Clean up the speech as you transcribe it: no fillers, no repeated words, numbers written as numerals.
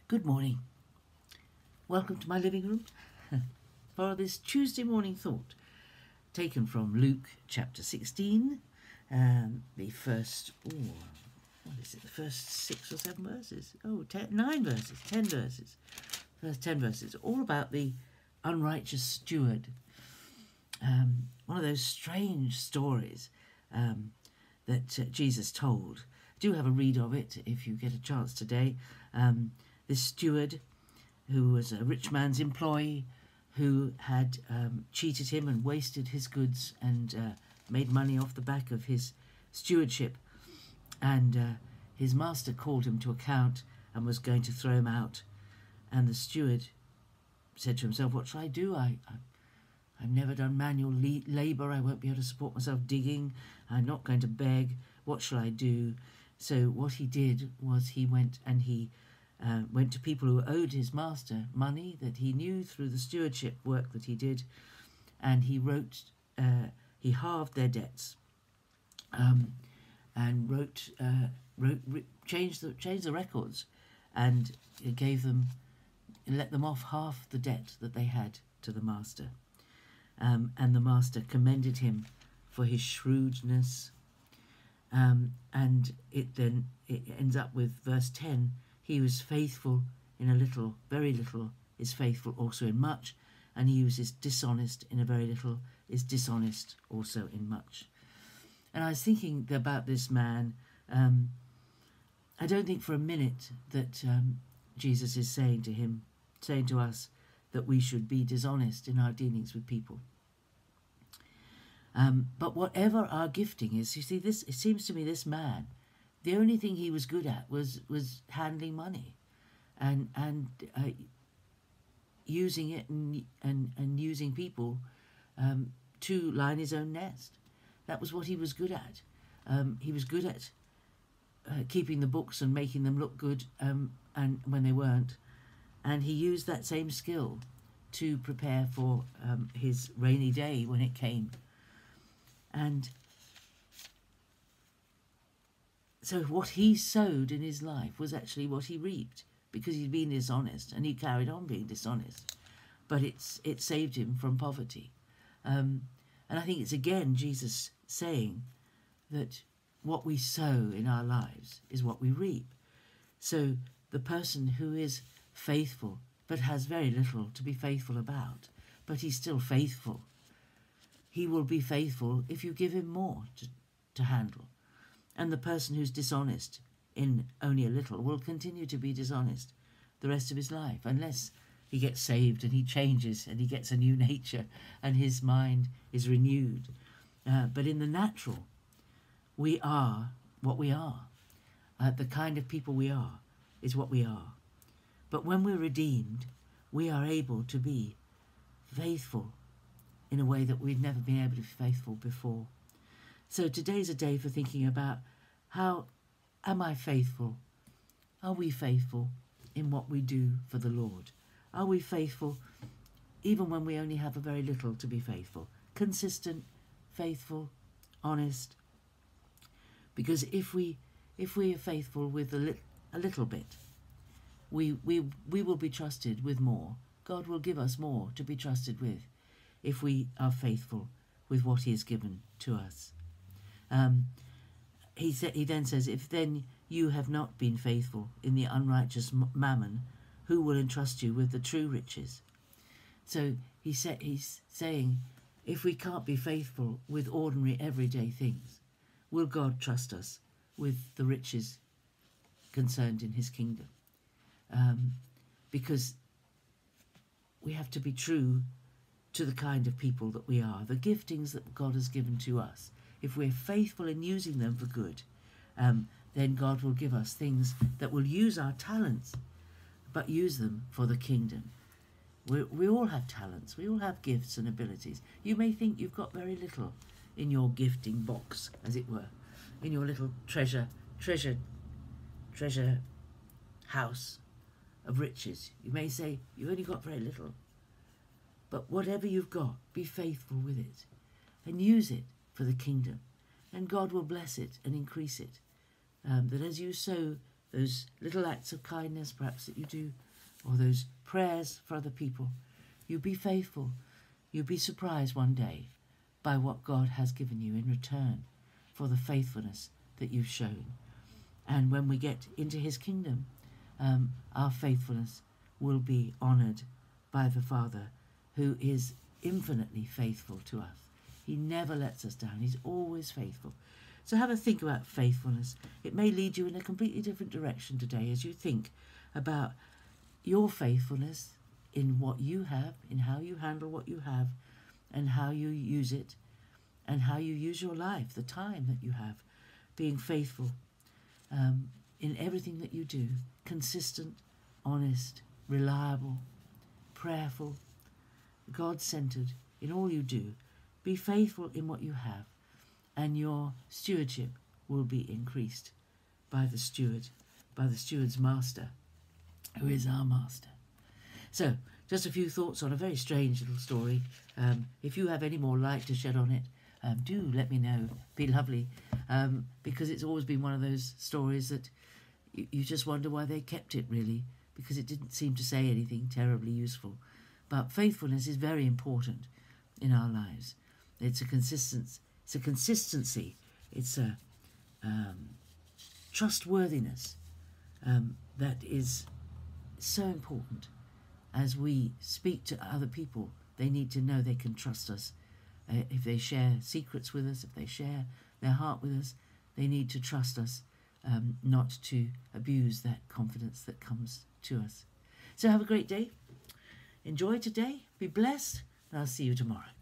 Good morning. Welcome to my living room for this Tuesday morning thought, taken from Luke chapter 16, the first, the first 6 or 7 verses? 9 verses, 10 verses. First 10 verses, all about the unrighteous steward. One of those strange stories that Jesus told. Do have a read of it if you get a chance today. This steward, who was a rich man's employee, who had cheated him and wasted his goods and made money off the back of his stewardship. And his master called him to account and was going to throw him out. And the steward said to himself, "What shall I do? I've never done manual labour. I won't be able to support myself digging. I'm not going to beg. What shall I do?" So what he did was he went and he went to people who owed his master money that he knew through the stewardship work that he did, and he halved their debts, and changed the records, and let them off half the debt that they had to the master, and the master commended him for his shrewdness, and it ends up with verse 10. He was faithful in a little, very little, is faithful also in much, and he who is dishonest in a very little is dishonest also in much. And I was thinking about this man. I don't think for a minute that Jesus is saying to us that we should be dishonest in our dealings with people. But whatever our gifting is, you see, it seems to me this man, the only thing he was good at was handling money, and using it and using people to line his own nest. That was what he was good at. He was good at keeping the books and making them look good, and when they weren't, and he used that same skill to prepare for his rainy day when it came. And so what he sowed in his life was actually what he reaped, because he'd been dishonest, and he carried on being dishonest. But it saved him from poverty. And I think it's again Jesus saying that what we sow in our lives is what we reap. So the person who is faithful but has very little to be faithful about, but he's still faithful, he will be faithful if you give him more to handle. And the person who's dishonest in only a little will continue to be dishonest the rest of his life, unless he gets saved and he changes and he gets a new nature and his mind is renewed. But in the natural, we are what we are. The kind of people we are is what we are. But when we're redeemed, we are able to be faithful in a way that we've never been able to be faithful before. So today's a day for thinking about, how am I faithful? Are we faithful in what we do for the Lord? Are we faithful even when we only have a very little to be faithful? Consistent, faithful, honest. Because if we are faithful with a little bit, we will be trusted with more. God will give us more to be trusted with if we are faithful with what he has given to us. He then says, if then you have not been faithful in the unrighteous mammon, who will entrust you with the true riches? So he's saying, if we can't be faithful with ordinary everyday things, will God trust us with the riches concerned in his kingdom? Because we have to be true to the kind of people that we are, the giftings that God has given to us. If we're faithful in using them for good, then God will give us things that will use our talents, but use them for the kingdom. We all have talents. We all have gifts and abilities. You may think you've got very little in your gifting box, as it were, in your little treasure house of riches. You may say you've only got very little. But whatever you've got, be faithful with it and use it for the kingdom. And God will bless it and increase it. That as you sow those little acts of kindness perhaps that you do, or those prayers for other people. You be faithful. You'll be surprised one day by what God has given you in return for the faithfulness that you've shown. And when we get into his kingdom, our faithfulness will be honoured by the Father, who is infinitely faithful to us. He never lets us down. He's always faithful. So have a think about faithfulness. It may lead you in a completely different direction today as you think about your faithfulness in what you have, in how you handle what you have, and how you use it, and how you use your life, the time that you have, being faithful in everything that you do, consistent, honest, reliable, prayerful, God-centered in all you do. Be faithful in what you have, and your stewardship will be increased by the steward's master, who is our master. So, just a few thoughts on a very strange little story. If you have any more light to shed on it, do let me know. Be lovely, because it's always been one of those stories that you just wonder why they kept it, really, because it didn't seem to say anything terribly useful. But faithfulness is very important in our lives. It's a consistency. It's a trustworthiness that is so important. As we speak to other people, they need to know they can trust us. If they share secrets with us, if they share their heart with us, they need to trust us, not to abuse that confidence that comes to us. So have a great day. Enjoy today. Be blessed. And I'll see you tomorrow.